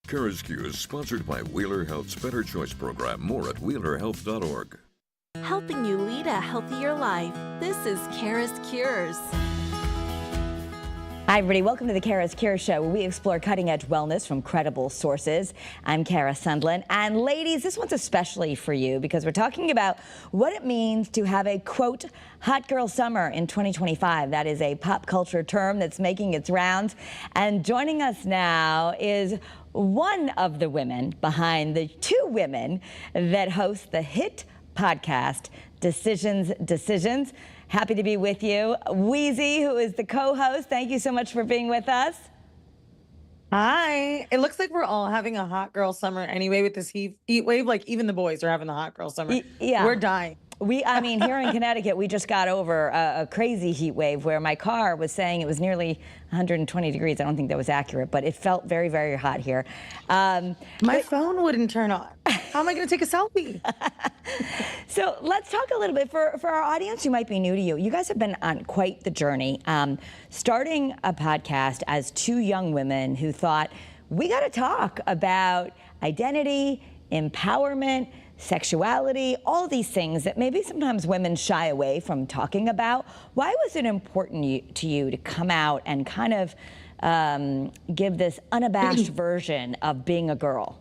CURES is sponsored by Wheeler Health's Better Choice program. More at wheelerhealth.org. Helping you lead a healthier life. This is CURES. Hi, everybody. Welcome to the CURES Show, where we explore cutting-edge wellness from credible sources. I'm Kara Sundlin. And ladies, this one's especially for you because we're talking about what it means to have a, quote, hot girl summer in 2025. That is a pop culture term that's making its rounds. And joining us now is one of the women behind the two women that host the hit podcast, Decisions. Happy to be with you. Weezy, who is the co-host, thank you so much for being with us. Hi. It looks like we're all having a hot girl summer anyway with this heat wave. Like even the boys are having the hot girl summer. Yeah. We're dying. I mean, here in Connecticut, we just got over a crazy heat wave where my car was saying it was nearly 120 degrees. I don't think that was accurate, but it felt very, very hot here. My phone wouldn't turn on. How am I going to take a selfie? So let's talk a little bit for our audience who might be new to you. You guys have been on quite the journey, starting a podcast as two young women who thought, we got to talk about identity, empowerment, sexuality, all these things that maybe sometimes women shy away from talking about. Why was it important to you to come out and kind of give this unabashed version of being a girl?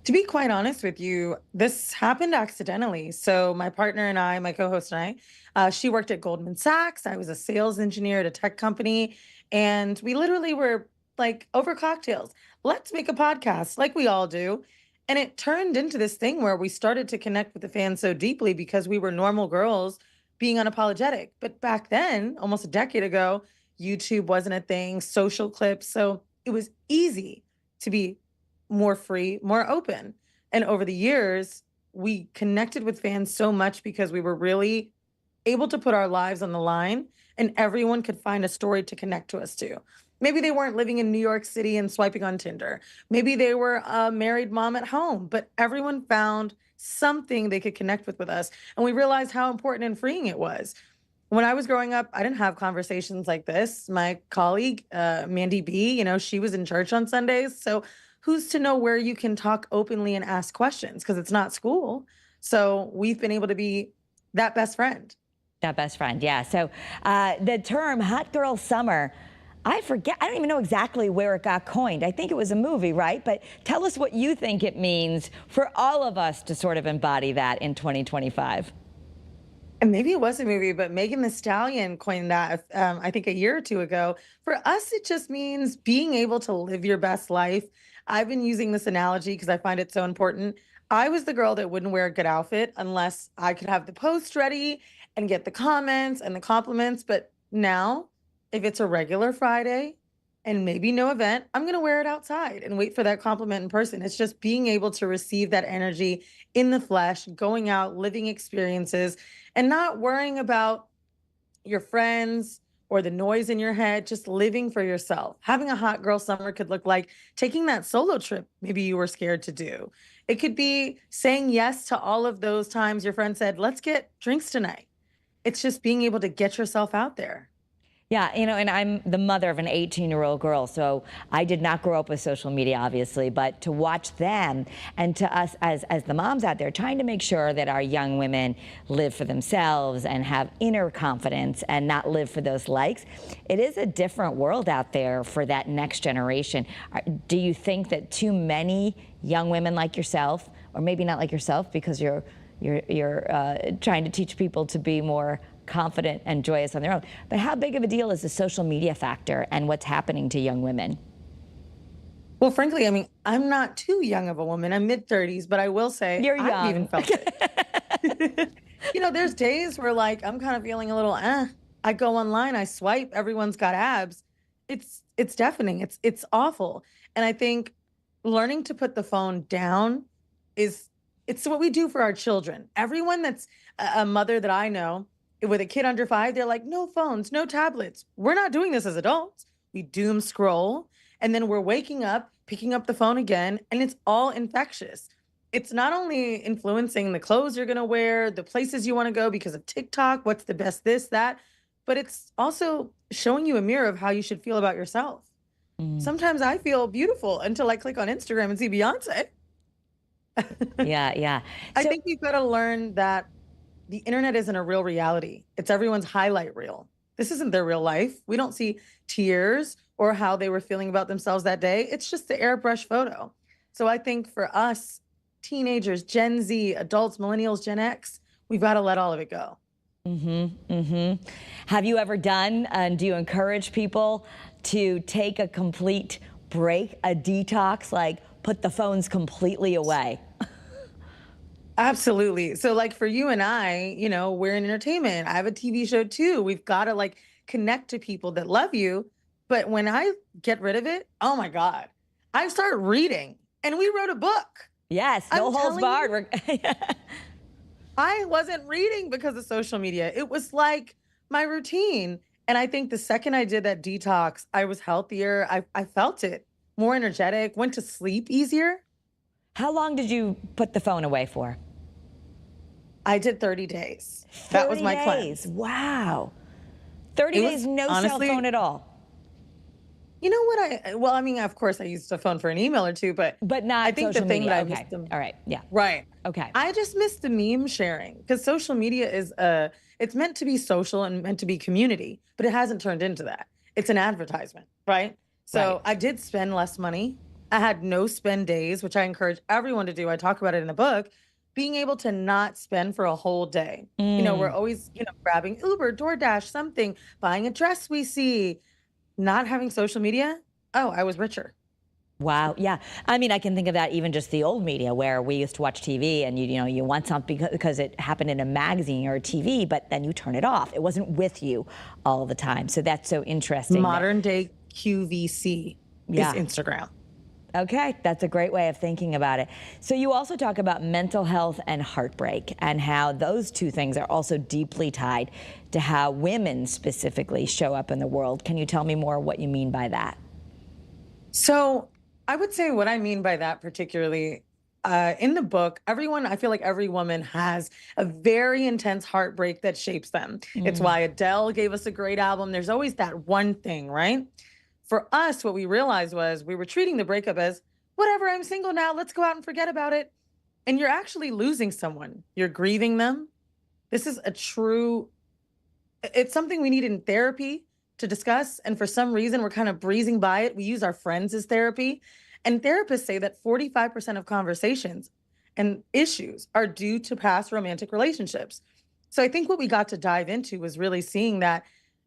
To be quite honest with you, this happened accidentally. So my partner and I, my co-host and I, she worked at Goldman Sachs. I was a sales engineer at a tech company. And we literally were like over cocktails. Let's make a podcast like we all do. And it turned into this thing where we started to connect with the fans so deeply because we were normal girls being unapologetic. But back then, almost a decade ago, YouTube wasn't a thing, social clips. So it was easy to be more free, more open. And over the years, we connected with fans so much because we were really able to put our lives on the line and everyone could find a story to connect to us to. Maybe they weren't living in New York City and swiping on Tinder. Maybe they were a married mom at home, but everyone found something they could connect with us. And we realized how important and freeing it was. When I was growing up, I didn't have conversations like this. My colleague, Mandy B, she was in church on Sundays. So who's to know where you can talk openly and ask questions? Because it's not school. So we've been able to be that best friend. That best friend, yeah. So the term hot girl summer, I forget, I don't even know exactly where it got coined. I think it was a movie, right? But tell us what you think it means for all of us to sort of embody that in 2025. And maybe it was a movie, but Megan Thee Stallion coined that, I think a year or two ago. For us, it just means being able to live your best life. I've been using this analogy because I find it so important. I was the girl that wouldn't wear a good outfit unless I could have the post ready and get the comments and the compliments. But now, if it's a regular Friday and maybe no event, I'm going to wear it outside and wait for that compliment in person. It's just being able to receive that energy in the flesh, going out, living experiences, and not worrying about your friends or the noise in your head, just living for yourself. Having a hot girl summer could look like taking that solo trip maybe you were scared to do. It could be saying yes to all of those times your friend said, let's get drinks tonight. It's just being able to get yourself out there. Yeah, and I'm the mother of an 18-year-old girl, so I did not grow up with social media, obviously, but to watch them and to us as the moms out there trying to make sure that our young women live for themselves and have inner confidence and not live for those likes, it is a different world out there for that next generation. Do you think that too many young women like yourself, or maybe not like yourself because you're trying to teach people to be more confident and joyous on their own. But how big of a deal is the social media factor and what's happening to young women? Well, frankly, I mean, I'm not too young of a woman. I'm mid-30s, but I will say You're young. I've even felt it. There's days where like I'm kind of feeling a little I go online, I swipe, everyone's got abs. It's deafening. It's awful. And I think learning to put the phone down it's what we do for our children. Everyone that's a mother that I know with a kid under 5, they're like, no phones, no tablets. We're not doing this as adults. We doom scroll, and then we're waking up, picking up the phone again, and it's all infectious. It's not only influencing the clothes you're going to wear, the places you want to go because of TikTok, what's the best this, that, but it's also showing you a mirror of how you should feel about yourself. Sometimes I feel beautiful until I click on Instagram and see Beyonce. Yeah, yeah. I So think we've got to learn that the internet isn't a real reality. It's everyone's highlight reel. This isn't their real life. We don't see tears or how they were feeling about themselves that day. It's just the airbrush photo. So I think for us, teenagers, Gen Z, adults, millennials, Gen X, we've got to let all of it go. have you ever done, and do you encourage people to take a complete break, a detox, like put the phones completely away? Absolutely. So like for you and I, we're in entertainment. I have a TV show too. We've got to like connect to people that love you. But when I get rid of it, oh my God, I start reading. And we wrote a book. Yes, I'm no holds telling barred. I wasn't reading because of social media. It was like my routine. And I think the second I did that detox, I was healthier. I felt it, more energetic, went to sleep easier. How long did you put the phone away for? I did 30 days. That was 30 my days. cleanse. Wow. 30 It days, was no cell honestly, phone at all. you know what well, I mean, of course I used a phone for an email or two, but Not I think the social thing media. that I Okay. missed them. All right. Yeah. Right. Okay. I just missed the meme sharing because social media is it's meant to be social and meant to be community, but it hasn't turned into that. It's an advertisement, right? So Right. I did spend less money. I had no spend days, which I encourage everyone to do. I talk about it in the book, being able to not spend for a whole day. We're always, grabbing Uber, DoorDash, something, buying a dress we see, not having social media. Oh, I was richer. Wow. Yeah. I mean, I can think of that even just the old media where we used to watch TV and you want something because it happened in a magazine or a TV, but then you turn it off. It wasn't with you all the time. So that's so interesting. Modern day QVC is Yeah. Instagram. Okay, that's a great way of thinking about it. So you also talk about mental health and heartbreak and how those two things are also deeply tied to how women specifically show up in the world. Can you tell me more what you mean by that? So I would say what I mean by that particularly in the book, I feel like every woman has a very intense heartbreak that shapes them. It's why Adele gave us a great album. There's always that one thing, right? For us, what we realized was we were treating the breakup as whatever, I'm single now, let's go out and forget about it. And you're actually losing someone, you're grieving them. This is it's something we need in therapy to discuss. And for some reason, we're kind of breezing by it. We use our friends as therapy. And therapists say that 45% of conversations and issues are due to past romantic relationships. So I think what we got to dive into was really seeing that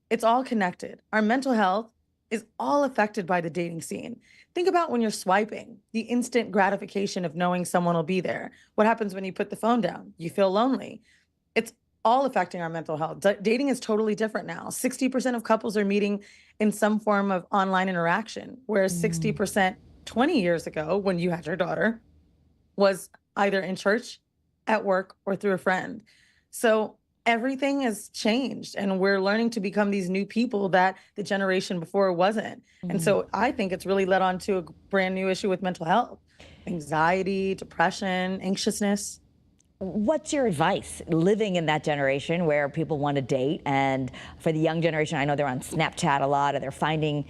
it's all connected. Our mental health is all affected by the dating scene. Think about when you're swiping, the instant gratification of knowing someone will be there. What happens when you put the phone down? You feel lonely. It's all affecting our mental health. Dating is totally different now. 60% of couples are meeting in some form of online interaction, whereas 60% 20 years ago, when you had your daughter, was either in church, at work, or through a friend. So everything has changed, and we're learning to become these new people that the generation before wasn't. And so I think it's really led on to a brand new issue with mental health, anxiety, depression, anxiousness. What's your advice living in that generation where people want to date? And for the young generation, I know they're on Snapchat a lot, or they're finding,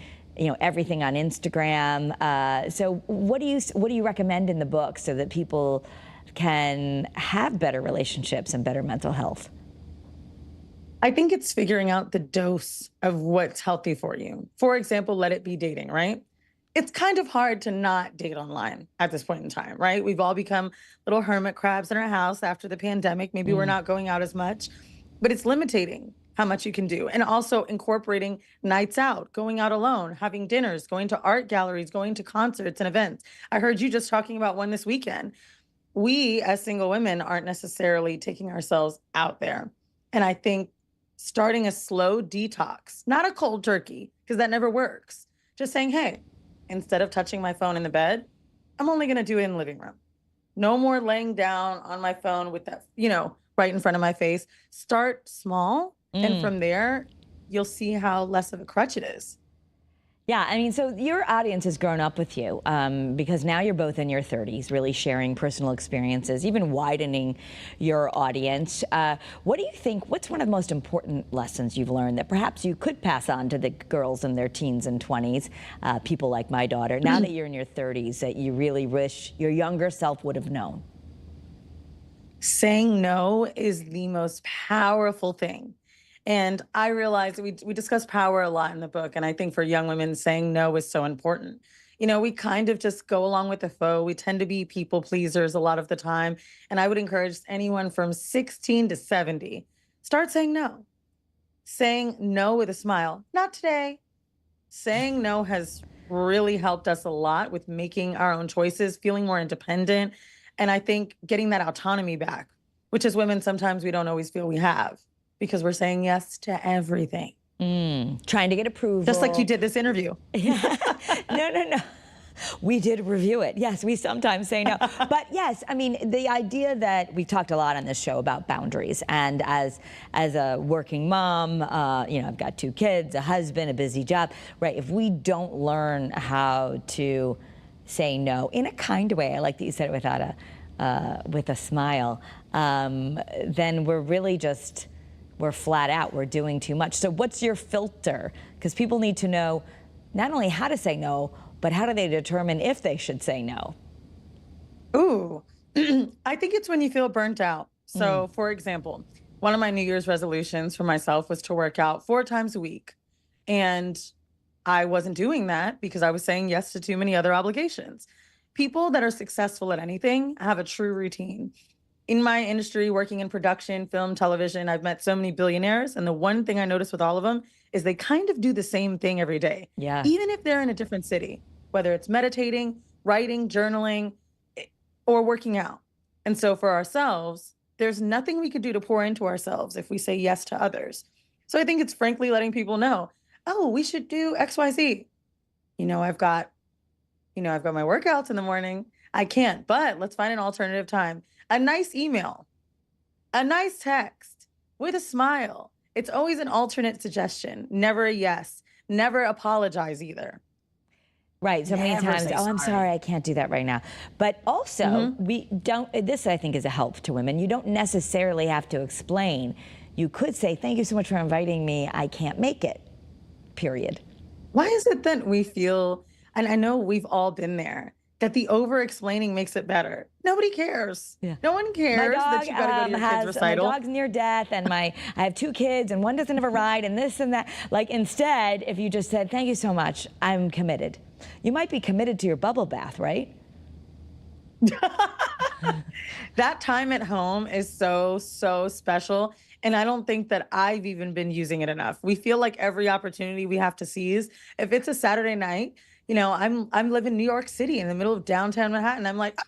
everything on Instagram. So what do you recommend in the book so that people can have better relationships and better mental health? I think it's figuring out the dose of what's healthy for you. For example, let it be dating, right? It's kind of hard to not date online at this point in time, right? We've all become little hermit crabs in our house after the pandemic. Maybe we're not going out as much, but it's limiting how much you can do. And also incorporating nights out, going out alone, having dinners, going to art galleries, going to concerts and events. I heard you just talking about one this weekend. We, as single women, aren't necessarily taking ourselves out there. And I think starting a slow detox, not a cold turkey, because that never works. Just saying, hey, instead of touching my phone in the bed, I'm only going to do it in the living room. No more laying down on my phone with that, right in front of my face. Start small. And from there, you'll see how less of a crutch it is. Yeah, I mean, so your audience has grown up with you because now you're both in your 30s, really sharing personal experiences, even widening your audience. What do you think, what's one of the most important lessons you've learned that perhaps you could pass on to the girls in their teens and 20s, people like my daughter, now that you're in your 30s, that you really wish your younger self would have known? Saying no is the most powerful thing. And I realize we discuss power a lot in the book. And I think for young women, saying no is so important. We kind of just go along with the flow. We tend to be people pleasers a lot of the time. And I would encourage anyone from 16 to 70, start saying no. Saying no with a smile. Not today. Saying no has really helped us a lot with making our own choices, feeling more independent, and I think getting that autonomy back, which as women, sometimes we don't always feel we have because we're saying yes to everything. Trying to get approval. Just like you did this interview. Yeah. No. We did review it. Yes, we sometimes say no. But yes, I mean, the idea that we've talked a lot on this show about boundaries, and as a working mom, I've got 2 kids, a husband, a busy job, right? If we don't learn how to say no in a kind way, I like that you said it without with a smile, then we're really just, we're flat out, we're doing too much. So what's your filter? Because people need to know not only how to say no, but how do they determine if they should say no? Ooh, I think it's when you feel burnt out. So, for example, one of my New Year's resolutions for myself was to work out 4 times a week. And I wasn't doing that because I was saying yes to too many other obligations. People that are successful at anything have a true routine. In my industry, working in production, film, television, I've met so many billionaires. And the one thing I noticed with all of them is they kind of do the same thing every day. Yeah. Even if they're in a different city, whether it's meditating, writing, journaling, or working out. And so for ourselves, there's nothing we could do to pour into ourselves if we say yes to others. So I think it's frankly letting people know, oh, we should do XYZ. I've got my workouts in the morning. I can't, but let's find an alternative time. A nice email, a nice text with a smile. It's always an alternate suggestion, never a yes, never apologize either. Right, so many times, oh, I'm sorry, I can't do that right now. But also, we don't, this I think is a help to women. You don't necessarily have to explain. You could say, thank you so much for inviting me. I can't make it, period. Why is it that we feel, and I know we've all been there, that the over-explaining makes it better? Nobody cares. Yeah. No one cares that you gotta go to your kid's recital. My dog's near death, and I have 2 kids, and one doesn't have a ride, and this and that. Like, instead, if you just said, thank you so much, I'm committed. You might be committed to your bubble bath, right? That time at home is so, so special. And I don't think that I've even been using it enough. We feel like every opportunity we have to seize. If it's a Saturday night, I'm living in New York City in the middle of downtown Manhattan. I'm like,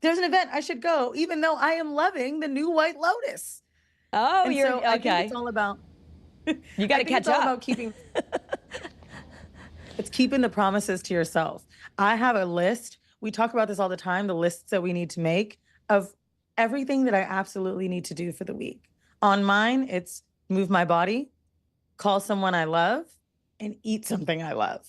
there's an event, I should go, even though I am loving the new White Lotus. Oh, and you're so okay. I think it's all about, you got to catch it's up. all about it's keeping the promises to yourself. I have a list. We talk about this all the time, the lists that we need to make of everything that I absolutely need to do for the week. On mine, it's move my body, call someone I love, and eat something I love.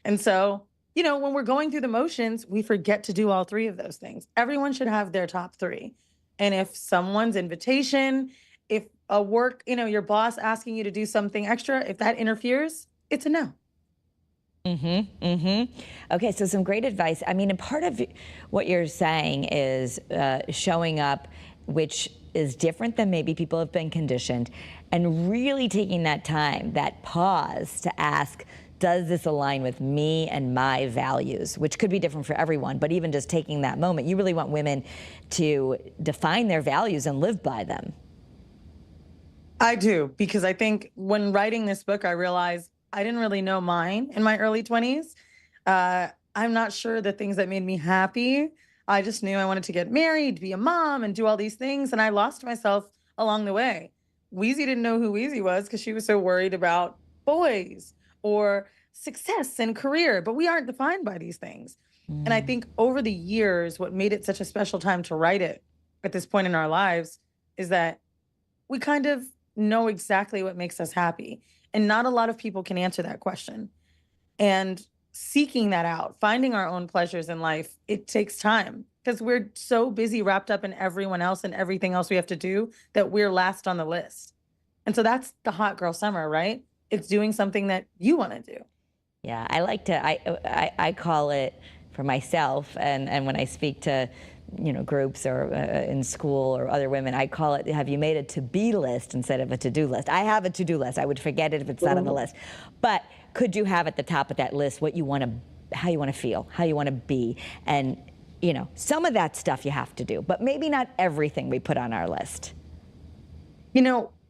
And so, when we're going through the motions, we forget to do all 3 of those things. Everyone should have their top 3. And if someone's invitation, if a work, your boss asking you to do something extra, if that interferes, it's a no. Okay, so some great advice. I mean, and part of what you're saying is showing up, which is different than maybe people have been conditioned, and really taking that time, that pause to ask, does this align with me and my values, which could be different for everyone, but even just taking that moment, you really want women to define their values and live by them. I do, because I think when writing this book, I realized I didn't really know mine in my early 20s. I'm not sure the things that made me happy. I just knew I wanted to get married, be a mom, and do all these things, and I lost myself along the way. Weezy didn't know who Weezy was because she was so worried about boys or success and career, but we aren't defined by these things. And I think over the years, what made it such a special time to write it at this point in our lives is that we kind of know exactly what makes us happy. And not a lot of people can answer that question. And seeking that out, finding our own pleasures in life, it takes time because we're so busy wrapped up in everyone else and everything else we have to do that we're last on the list. And so that's the hot girl summer, right? It's doing something that you want to do. Yeah, I like to, I call it for myself, and when I speak to, groups or in school or other women, I call it, have you made a to-be list instead of a to-do list? I have a to-do list. I would forget it if it's not on the list. But could you have at the top of that list what you want to, how you want to feel, how you want to be? And, some of that stuff you have to do, but maybe not everything we put on our list.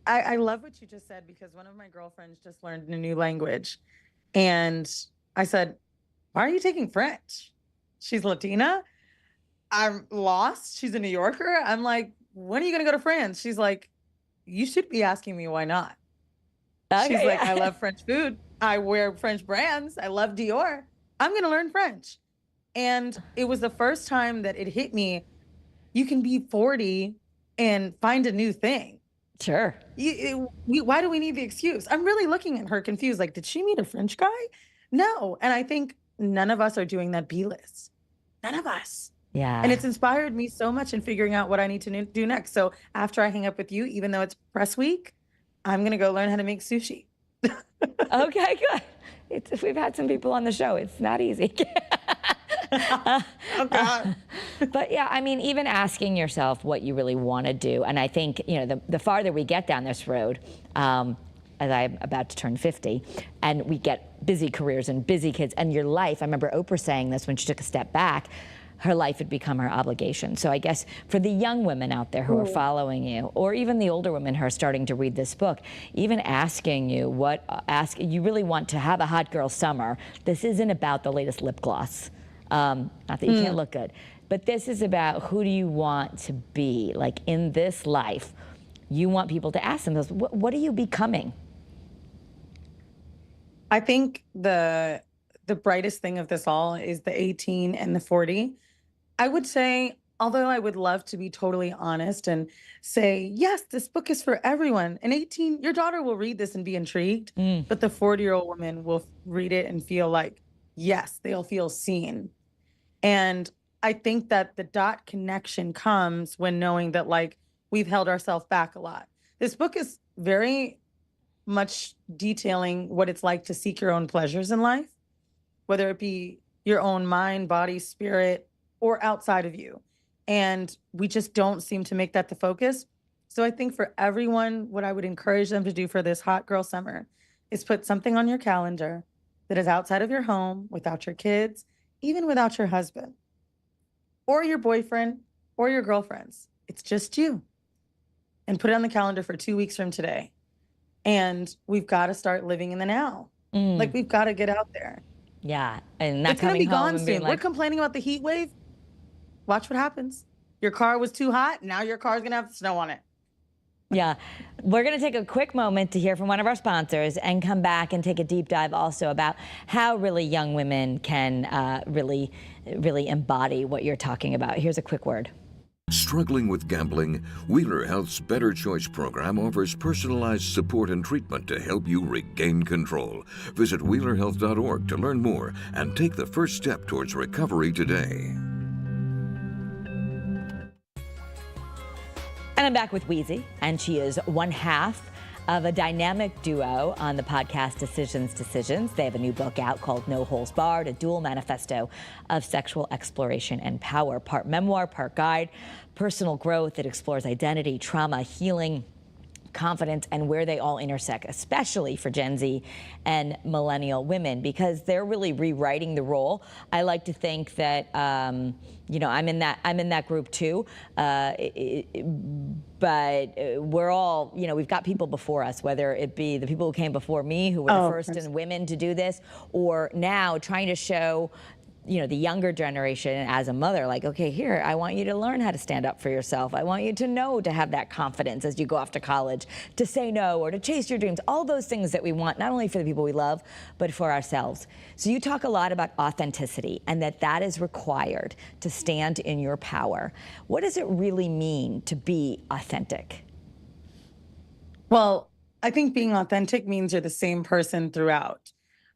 I love what you just said because one of my girlfriends just learned a new language. And I said, why are you taking French? She's Latina. I'm lost. She's a New Yorker. I'm like, when are you going to go to France? She's like, you should be asking me why not. Okay. She's like, I love French food. I wear French brands. I love Dior. I'm going to learn French. And it was the first time that it hit me. You can be 40 and find a new thing. Sure. Why do we need the excuse? I'm really looking at her confused. Like, did she meet a French guy? No. And I think none of us are doing that B list. None of us. Yeah. And it's inspired me so much in figuring out what I need to do next. So after I hang up with you, even though it's press week, I'm going to go learn how to make sushi. Okay, good. We've had some people on the show. It's not easy. Oh, God. But yeah, I mean, even asking yourself what you really want to do. And I think, the farther we get down this road, as I'm about to turn 50, and we get busy careers and busy kids, and your life, I remember Oprah saying this when she took a step back, her life had become her obligation. So I guess for the young women out there who are following you, or even the older women who are starting to read this book, even asking you you really want to have a hot girl summer. This isn't about the latest lip gloss. Not that you can't look good, but this is about who do you want to be? Like in this life, you want people to ask themselves, what are you becoming? I think the brightest thing of this all is the 18 and the 40. I would say, although I would love to be totally honest and say, yes, this book is for everyone. An 18, your daughter will read this and be intrigued, but the 40-year-old woman will read it and feel like, yes, they'll feel seen. And I think that the dot connection comes when knowing that, like, we've held ourselves back a lot. This book is very much detailing what it's like to seek your own pleasures in life, whether it be your own mind, body, spirit, or outside of you. And we just don't seem to make that the focus. So I think for everyone, what I would encourage them to do for this hot girl summer is put something on your calendar that is outside of your home, without your kids, even without your husband or your boyfriend or your girlfriends. It's just you. And put it on the calendar for 2 weeks from today. And we've got to start living in the now. Like, we've got to get out there. Yeah, and not it's going to coming be home gone and being soon. like, We're complaining about the heat wave. Watch what happens. Your car was too hot. Now your car's going to have snow on it. Yeah, we're going to take a quick moment to hear from one of our sponsors and come back and take a deep dive also about how really young women can really embody what you're talking about. Here's a quick word. Struggling with gambling? Wheeler Health's Better Choice program offers personalized support and treatment to help you regain control. Visit WheelerHealth.org to learn more and take the first step towards recovery today. And I'm back with Weezy, and she is one half of a dynamic duo on the podcast Decisions. They have a new book out called No Holds Barred, a dual manifesto of sexual exploration and power, part memoir, part guide, personal growth. It explores identity, trauma, healing, confidence, and where they all intersect, especially for Gen Z and millennial women, because they're really rewriting the role. I like to think that, I'm in that group too. But we're all, we've got people before us, whether it be the people who came before me, who were the first in women to do this, or now trying to show the younger generation as a mother, like, okay, here, I want you to learn how to stand up for yourself. I want you to know to have that confidence as you go off to college, to say no or to chase your dreams, all those things that we want, not only for the people we love, but for ourselves. So you talk a lot about authenticity and that is required to stand in your power. What does it really mean to be authentic? Well, I think being authentic means you're the same person throughout.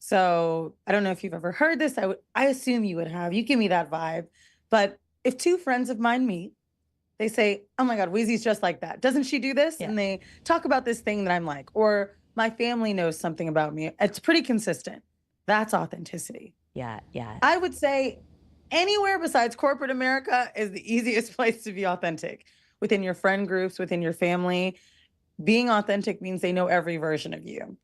So I don't know if you've ever heard this. I assume you would have. You give me that vibe. But if two friends of mine meet, they say, "Oh my God, Weezy's just like that. Doesn't she do this?" Yeah. And they talk about this thing that I'm like, or my family knows something about me. It's pretty consistent. That's authenticity. Yeah. Yeah. I would say anywhere besides corporate America is the easiest place to be authentic. Within your friend groups, within your family, being authentic means they know every version of you.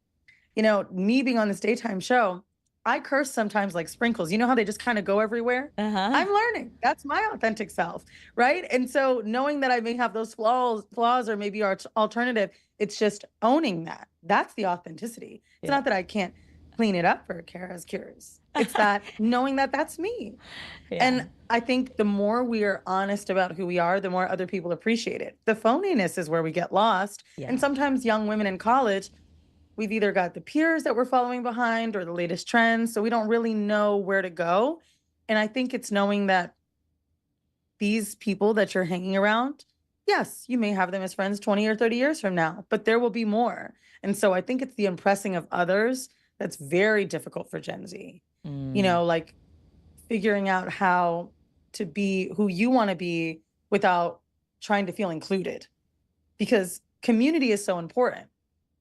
Me being on this daytime show, I curse sometimes like sprinkles. You know how they just kind of go everywhere? Uh-huh. I'm learning. That's my authentic self, right? And so knowing that I may have those flaws or maybe alternative, it's just owning that. That's the authenticity. It's Yeah. not that I can't clean it up for Kara's Cures. It's that knowing that that's me. Yeah. And I think the more we are honest about who we are, the more other people appreciate it. The phoniness is where we get lost. Yeah. And sometimes young women in college, we've either got the peers that we're following behind or the latest trends. So we don't really know where to go. And I think it's knowing that these people that you're hanging around, yes, you may have them as friends 20 or 30 years from now, but there will be more. And so I think it's the impressing of others that's very difficult for Gen Z. Like figuring out how to be who you want to be without trying to feel included, because community is so important.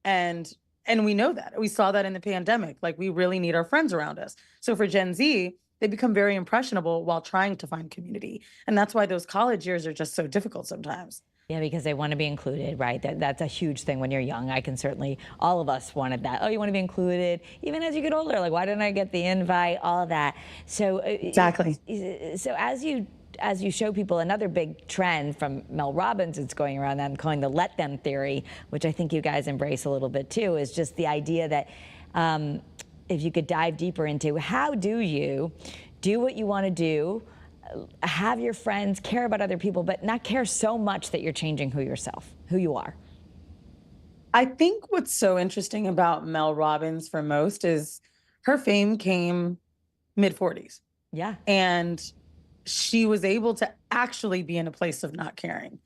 And we know that. We saw that in the pandemic. Like, we really need our friends around us. So for Gen Z, they become very impressionable while trying to find community. And that's why those college years are just so difficult sometimes. Yeah, because they want to be included, right? That's a huge thing when you're young. I can certainly, all of us wanted that. Oh, you want to be included? Even as you get older, like, why didn't I get the invite? All of that. So Exactly. So as you show people, another big trend from Mel Robbins is going around, I'm calling the let them theory, which I think you guys embrace a little bit too, is just the idea that if you could dive deeper into how do you do what you want to do, have your friends, care about other people, but not care so much that you're changing who you are. I think what's so interesting about Mel Robbins for most is her fame came mid 40s. Yeah. And she was able to actually be in a place of not caring.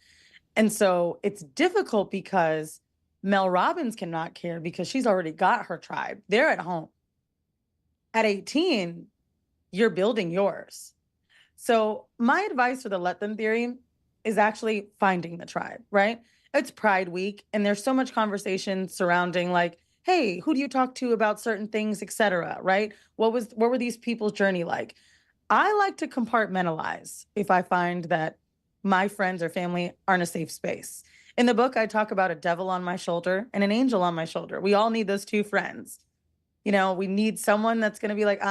And so it's difficult because Mel Robbins cannot care because she's already got her tribe. They're at home. At 18, you're building yours. So my advice for the let them theory is actually finding the tribe, right? It's Pride Week, and there's so much conversation surrounding like, hey, who do you talk to about certain things, et cetera, right? What were these people's journey like? I like to compartmentalize if I find that my friends or family aren't a safe space. In the book, I talk about a devil on my shoulder and an angel on my shoulder. We all need those two friends. We need someone that's going to be like,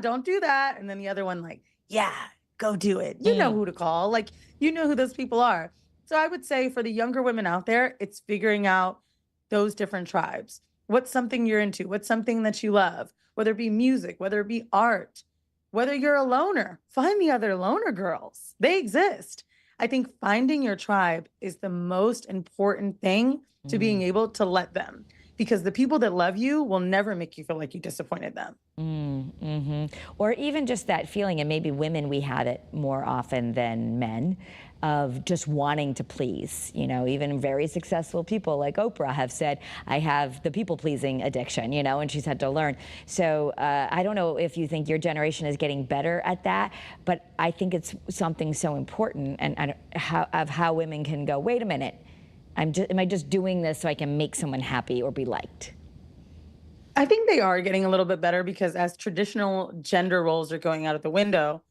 don't do that. And then the other one like, yeah, go do it. You know who to call. Like, you know who those people are. So I would say for the younger women out there, it's figuring out those different tribes. What's something you're into? What's something that you love? Whether it be music, whether it be art, whether you're a loner, find the other loner girls. They exist. I think finding your tribe is the most important thing to being able to let them, because the people that love you will never make you feel like you disappointed them. Or even just that feeling, and maybe women, we have it more often than men, of just wanting to please. Even very successful people like Oprah have said, I have the people-pleasing addiction, and she's had to learn. So I don't know if you think your generation is getting better at that, but I think it's something so important, and how women can go, wait a minute, am I just doing this so I can make someone happy or be liked? I think they are getting a little bit better, because as traditional gender roles are going out of the window,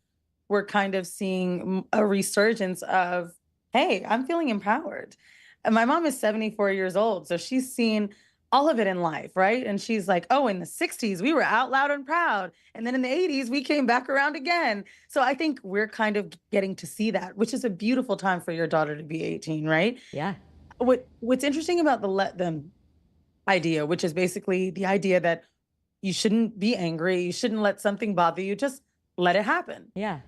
we're kind of seeing a resurgence of, hey, I'm feeling empowered. And my mom is 74 years old, so she's seen all of it in life, right? And she's like, oh, in the 60s, we were out loud and proud. And then in the 80s, we came back around again. So I think we're kind of getting to see that, which is a beautiful time for your daughter to be 18, right? Yeah. What's interesting about the let them idea, which is basically the idea that you shouldn't be angry, you shouldn't let something bother you, just let it happen. Yeah.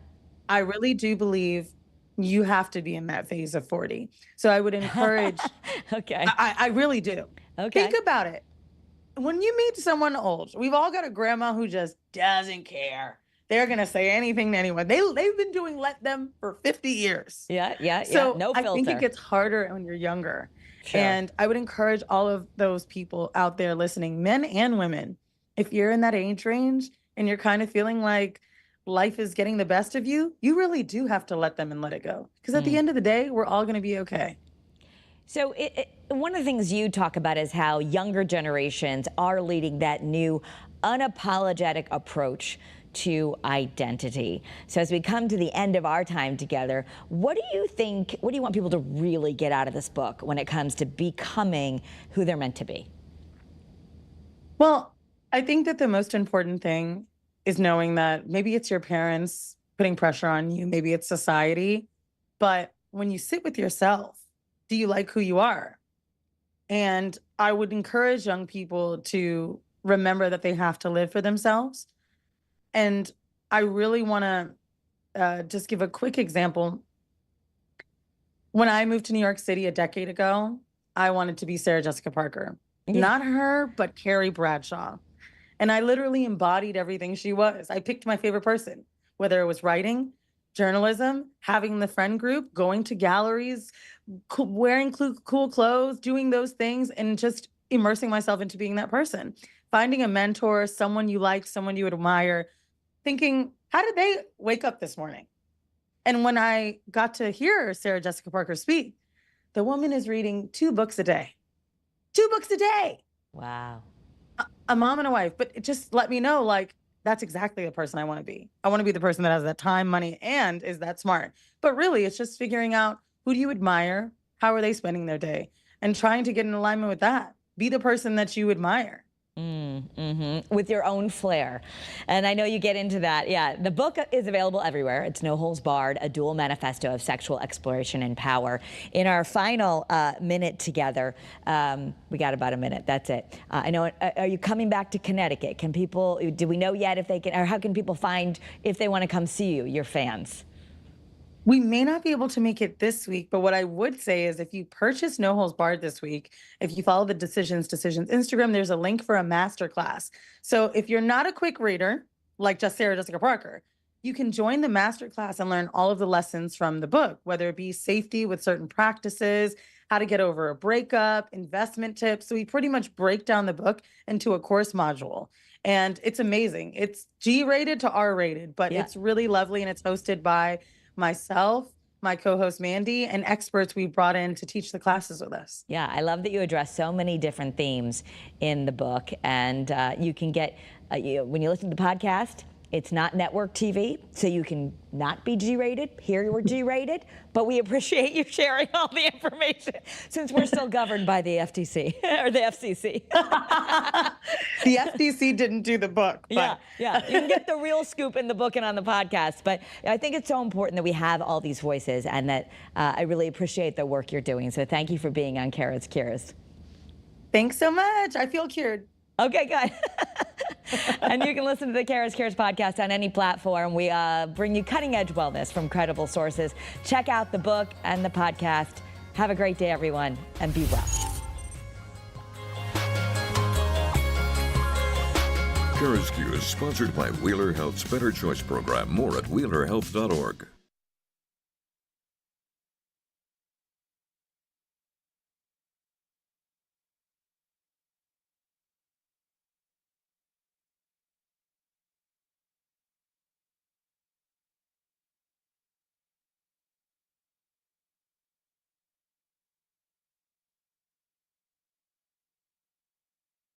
I really do believe you have to be in that phase of 40. So I would encourage, Okay. I really do. Okay. Think about it. When you meet someone old, we've all got a grandma who just doesn't care. They're going to say anything to anyone. They've been doing let them for 50 years. Yeah. So No filter. I think it gets harder when you're younger. Sure. And I would encourage all of those people out there listening, men and women, if you're in that age range and you're kind of feeling like life is getting the best of you, you really do have to let them and let it go. Because at the end of the day, we're all going to be okay. So one of the things you talk about is how younger generations are leading that new unapologetic approach to identity. So as we come to the end of our time together, what do you want people to really get out of this book when it comes to becoming who they're meant to be? Well, I think that the most important thing is knowing that maybe it's your parents putting pressure on you, maybe it's society, but when you sit with yourself, do you like who you are? And I would encourage young people to remember that they have to live for themselves. And I really want to just give a quick example. When I moved to New York City a decade ago, I wanted to be Sarah Jessica Parker. Yeah. Not her, but Carrie Bradshaw. And I literally embodied everything she was. I picked my favorite person, whether it was writing, journalism, having the friend group, going to galleries, wearing cool clothes, doing those things, and just immersing myself into being that person. Finding a mentor, someone you like, someone you admire, thinking, how did they wake up this morning? And when I got to hear Sarah Jessica Parker speak, the woman is reading 2 books a day. 2 books a day. Wow. A mom and a wife. But it just let me know, like, that's exactly the person I want to be. I want to be the person that has that time, money, and is that smart. But really, it's just figuring out, who do you admire? How are they spending their day? And trying to get in alignment with that. Be the person that you admire. With your own flair. And I know you get into that. Yeah, the book is available everywhere. It's No Holds Barred, a dual manifesto of sexual exploration and power. In our final minute together, we got about a minute, that's it. I know, are you coming back to Connecticut? Can people, do we know yet if they can, or how can people find, if they want to come see you, your fans? We may not be able to make it this week, but what I would say is if you purchase No Holds Barred this week, if you follow the Decisions Instagram, there's a link for a masterclass. So if you're not a quick reader, like just Sarah Jessica Parker, you can join the masterclass and learn all of the lessons from the book, whether it be safety with certain practices, how to get over a breakup, investment tips. So we pretty much break down the book into a course module. And it's amazing. It's G-rated to R-rated, but it's really lovely, and it's hosted by myself, my co-host Mandy, and experts we brought in to teach the classes with us. Yeah, I love that you address so many different themes in the book, and you can get, when you listen to the podcast, it's not network TV, so you can not be G-rated, hear we're G-rated, but we appreciate you sharing all the information since we're still governed by the FTC, or the FCC. The FTC didn't do the book. But. Yeah. You can get the real scoop in the book and on the podcast, but I think it's so important that we have all these voices, and that I really appreciate the work you're doing. So thank you for being on CURES. Thanks so much. I feel cured. Okay, good. And you can listen to the CURES podcast on any platform. We bring you cutting-edge wellness from credible sources. Check out the book and the podcast. Have a great day, everyone, and be well. CURES is sponsored by Wheeler Health's Better Choice program. More at wheelerhealth.org.